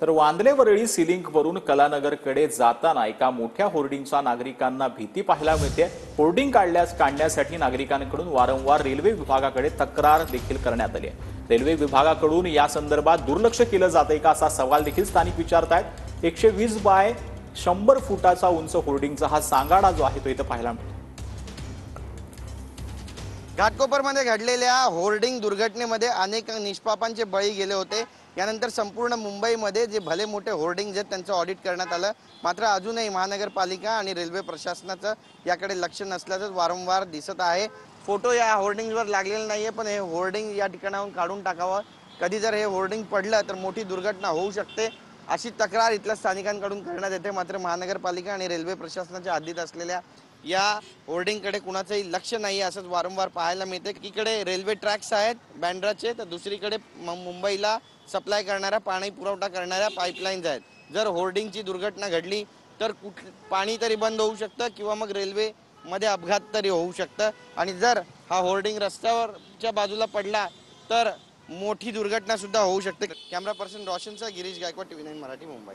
तर वांद्रेवरळी सिलिंकवरून कलानगरकडे जाताना एका मोठ्या होर्डिंगचा नागरिकांना भीती पाहायला मिळते। होर्डिंग काढण्यासाठी नागरिकांकडून वारंवार रेल्वे विभागाकडे तक्रार देखील करण्यात आली आहे। रेल्वे विभागाकडून या संदर्भात दुर्लक्ष केलं जातंय का असा सवाल देखील स्थानिक विचारतायत। 120 बाय 100 फुटाचा उंच होर्डिंगचा हा सांगाडा जो आहे तो इथं पाहायला मिळतो। घाटकोपरमध्ये घडलेल्या होर्डिंग दुर्घटनेमध्ये अनेक निष्पापांचे बळी गेले होते। यानंतर संपूर्ण मुंबईमध्ये जे भले मोठे होर्डिंग्ज आहेत त्यांचं ऑडिट करण्यात आलं, मात्र अजूनही महानगरपालिका आणि रेल्वे प्रशासनाचं याकडे लक्ष नसल्याचं वारंवार दिसत आहे। फोटो या होर्डिंगवर लागलेले नाहीये, पण हे होर्डिंग या ठिकाणाहून काढून टाकावं। कधी जर हे होर्डिंग पडलं तर मोठी दुर्घटना होऊ शकते, अशी तक्रार इथल्या स्थानिकांकडून करण्यात येते। मात्र महानगरपालिका आणि रेल्वे प्रशासनाच्या हद्दीत असलेल्या या होर्डिंगकडे कुणाचंही लक्ष नाही असंच वारंवार पाहायला मिळते। एकीकडे रेल्वे ट्रॅक्स आहेत बँड्राचे, तर दुसरीकडे मुंबईला सप्लाय करणाऱ्या पाणी पुरवठा करणाऱ्या पाईपलाईन्स आहेत। जर होर्डिंगची दुर्घटना घडली तर पाणी तरी बंद होऊ शकतं किंवा मग रेल्वे मध्ये अपघात तरी होऊ शकतं, आणि जर हा होर्डिंग रस्त्यावरच्या बाजूला पडला तर मोठी दुर्घटना सुद्धा होऊ शकते। कॅमेरा पर्सन रोशनसह गिरीश गायकवाड, TV9 मराठी, मुंबई।